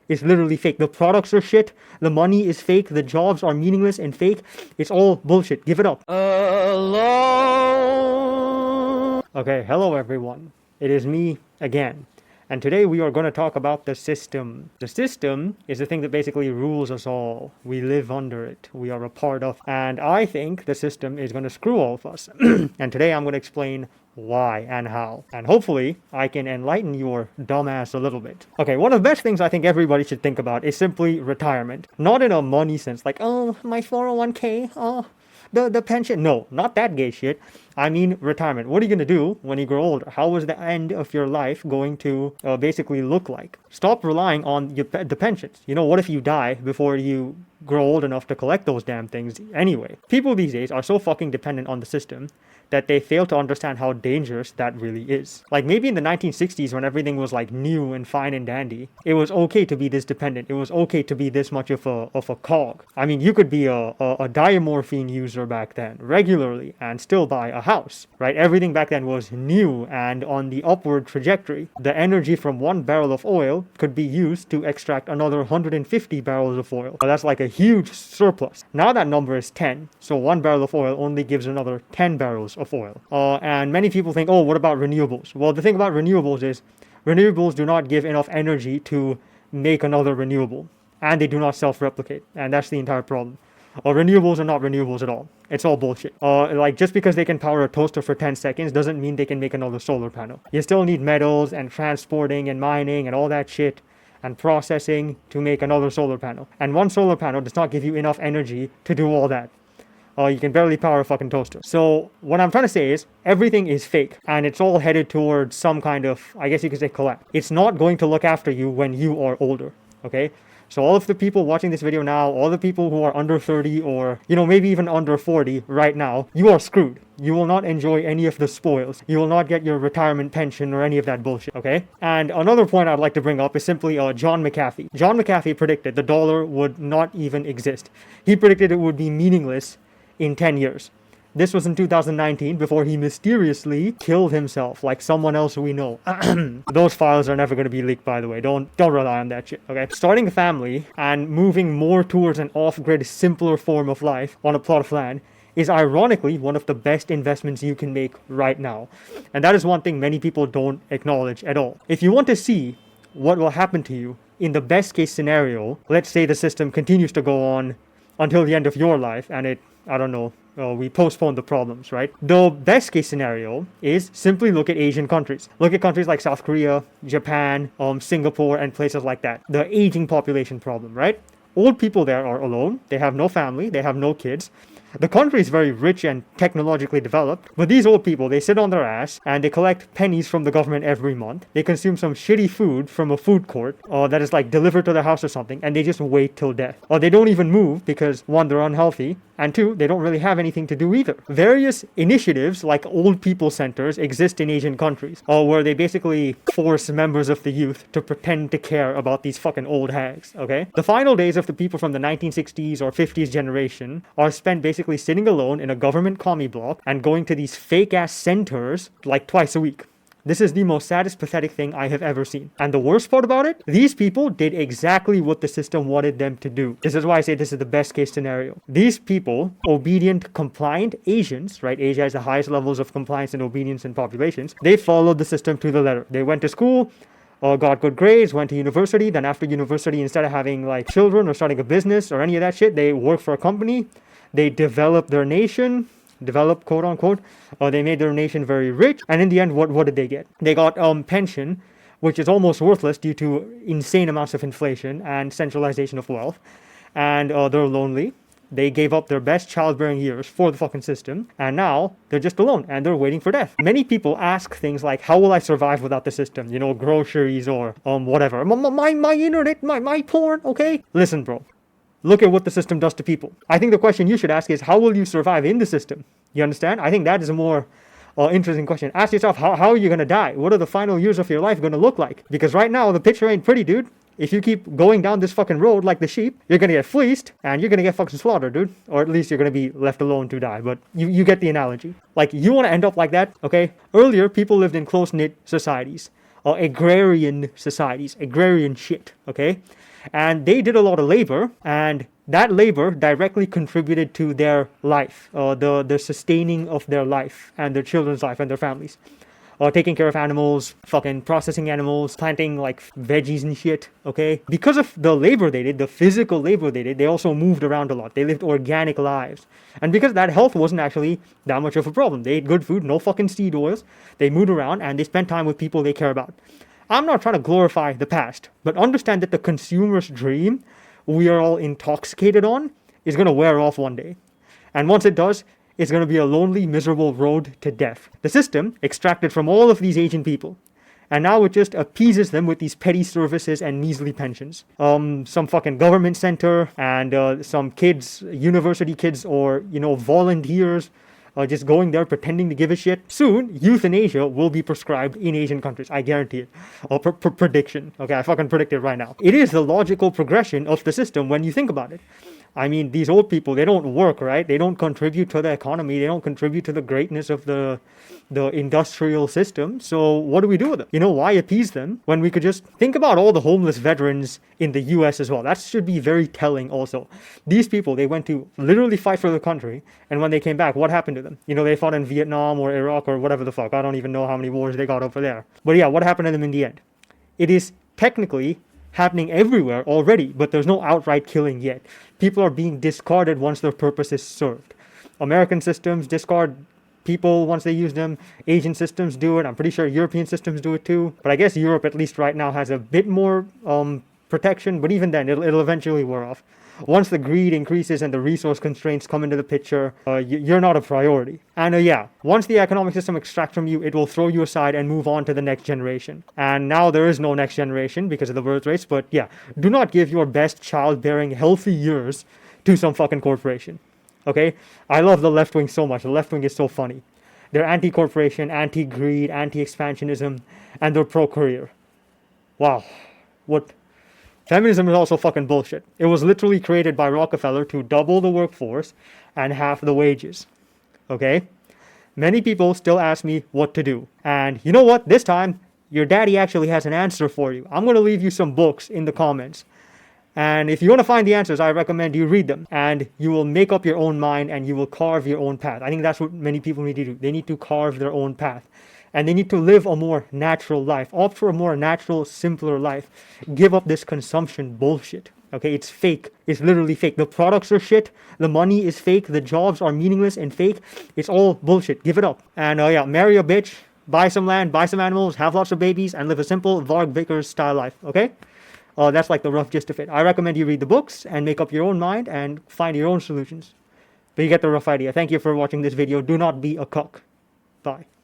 is literally fake. The products are shit. The money is fake. The jobs are meaningless and fake. It's all bullshit. Give it up. Hello. Okay, hello everyone. It is me again. And today we are going to talk about the system. The system is the thing that basically rules us all. We live under it. We are a part of. And I think the system is going to screw all of us. And today I'm going to explain why and how. And hopefully I can enlighten your dumbass a little bit. Okay, one of the best things I think everybody should think about is simply retirement. Not in a money sense, like, oh, my 401k, oh, the pension. No, not that gay shit. I mean retirement. What are you going to do when you grow older? How is the end of your life going to basically look like? Stop relying on the pensions. You know, what if you die before you grow old enough to collect those damn things anyway? People these days are so fucking dependent on the system that they fail to understand how dangerous that really is. Like maybe in the 1960s when everything was like new and fine and dandy, it was okay to be this dependent. It was okay to be this much of a cog. I mean, you could be a diamorphine user back then regularly and still buy a house, right? Everything back then was new and on the upward trajectory. The energy from one barrel of oil could be used to extract another 150 barrels of oil. That's like a huge surplus. Now that number is 10, so one barrel of oil only gives another 10 barrels of oil. And many people think, oh, what about renewables? Well, the thing about renewables is renewables do not give enough energy to make another renewable, and they do not self-replicate, and that's the entire problem. Renewables are not renewables at all. It's all bullshit. Like just because they can power a toaster for 10 seconds doesn't mean they can make another solar panel. You still need metals and transporting and mining and all that shit and processing to make another solar panel. And one solar panel does not give you enough energy to do all that. You can barely power a fucking toaster. So what I'm trying to say is everything is fake and it's all headed towards some kind of, I guess you could say, collapse. It's not going to look after you when you are older, okay? So all of the people watching this video now, all the people who are under 30 or, you know, maybe even under 40 right now, you are screwed. You will not enjoy any of the spoils. You will not get your retirement pension or any of that bullshit, okay? And another point I'd like to bring up is simply John McAfee. John McAfee predicted the dollar would not even exist. He predicted it would be meaningless in 10 years. This was in 2019 before he mysteriously killed himself like someone else we know. Those files are never going to be leaked, by the way. Don't rely on that shit, okay? Starting a family and moving more towards an off-grid, simpler form of life on a plot of land is ironically one of the best investments you can make right now. And that is one thing many people don't acknowledge at all. If you want to see what will happen to you in the best case scenario, let's say the system continues to go on until the end of your life and it, I don't know, we postpone the problems, right? The best case scenario is simply look at Asian countries. Look at countries like South Korea, Japan, Singapore, and places like that. The aging population problem, right? Old people there are alone. They have no family. They have no kids. The country is very rich and technologically developed, but these old people, they sit on their ass and they collect pennies from the government every month. They consume some shitty food from a food court that is like delivered to their house or something, and they just wait till death. Or they don't even move because one, they're unhealthy, and two, they don't really have anything to do either. Various initiatives like old people centers exist in Asian countries where they basically force members of the youth to pretend to care about these fucking old hags, okay? The final days of the people from the 1960s or 50s generation are spent basically sitting alone in a government commie block and going to these fake-ass centers like twice a week. This is the most saddest, pathetic thing I have ever seen. And the worst part about it, these people did exactly what the system wanted them to do. This is why I say this is the best case scenario. These people, obedient, compliant Asians, right? Asia has the highest levels of compliance and obedience in populations. They followed the system to the letter. They went to school, got good grades, went to university. Then after university, instead of having like children or starting a business or any of that shit, they work for a company. They developed their nation, quote unquote. They made their nation very rich. And in the end, what did they get? They got pension, which is almost worthless due to insane amounts of inflation and centralization of wealth. And they're lonely. They gave up their best childbearing years for the fucking system. And now they're just alone and they're waiting for death. Many people ask things like, how will I survive without the system? You know, groceries or whatever. My internet, my porn, okay? Listen, bro. Look at what the system does to people. I think the question you should ask is, how will you survive in the system? You understand? I think that is a more interesting question. Ask yourself, how are you going to die? What are the final years of your life going to look like? Because right now, the picture ain't pretty, dude. If you keep going down this fucking road like the sheep, you're going to get fleeced and you're going to get fucking slaughtered, dude. Or at least you're going to be left alone to die. But you get the analogy. Like, you want to end up like that, okay? Earlier, people lived in close-knit societies. Agrarian societies. Agrarian shit, okay? And they did a lot of labor, and that labor directly contributed to their life, the sustaining of their life and their children's life and their families. Taking care of animals, fucking processing animals, planting like veggies and shit, okay? Because of the labor they did, the physical labor they did, they also moved around a lot. They lived organic lives. And because that health wasn't actually that much of a problem. They ate good food, no fucking seed oils. They moved around and they spent time with people they care about. I'm not trying to glorify the past, but understand that the consumer's dream we are all intoxicated on is going to wear off one day. And once it does, it's going to be a lonely, miserable road to death. The system extracted from all of these Asian people. And now it just appeases them with these petty services and measly pensions. Some fucking government center and some kids, university kids or, volunteers just going there pretending to give a shit. Soon, euthanasia will be prescribed in Asian countries. I guarantee it. Prediction. Okay, I fucking predict it right now. It is the logical progression of the system when you think about it. I mean, these old people, they don't work, right? They don't contribute to the economy. They don't contribute to the greatness of the industrial system. So what do we do with them? Why appease them when we could just think about all the homeless veterans in the US as well? That should be very telling also. These people, they went to literally fight for the country. And when they came back, what happened to them? They fought in Vietnam or Iraq or whatever the fuck. I don't even know how many wars they got over there. But yeah, what happened to them in the end? It is technically happening everywhere already, but there's no outright killing yet. People are being discarded once their purpose is served. American systems discard people once they use them. Asian systems do it. I'm pretty sure European systems do it too. But I guess Europe, at least right now, has a bit more protection. But even then, it'll eventually wear off. Once the greed increases and the resource constraints come into the picture, you're not a priority. And once the economic system extracts from you, it will throw you aside and move on to the next generation. And now there is no next generation because of the birth rates. But do not give your best childbearing healthy years to some fucking corporation. Okay? I love the left wing so much. The left wing is so funny. They're anti-corporation, anti-greed, anti-expansionism, and they're pro-career. Wow. What? Feminism is also fucking bullshit. It was literally created by Rockefeller to double the workforce and half the wages. Okay? Many people still ask me what to do. And you know what? This time, your daddy actually has an answer for you. I'm going to leave you some books in the comments. And if you want to find the answers, I recommend you read them. And you will make up your own mind and you will carve your own path. I think that's what many people need to do. They need to carve their own path. And they need to live a more natural life. Opt for a more natural, simpler life. Give up this consumption bullshit. Okay, it's fake. It's literally fake. The products are shit. The money is fake. The jobs are meaningless and fake. It's all bullshit. Give it up. And marry a bitch. Buy some land. Buy some animals. Have lots of babies. And live a simple Varg Vickers style life. Okay? That's like the rough gist of it. I recommend you read the books and make up your own mind and find your own solutions. But you get the rough idea. Thank you for watching this video. Do not be a cuck. Bye.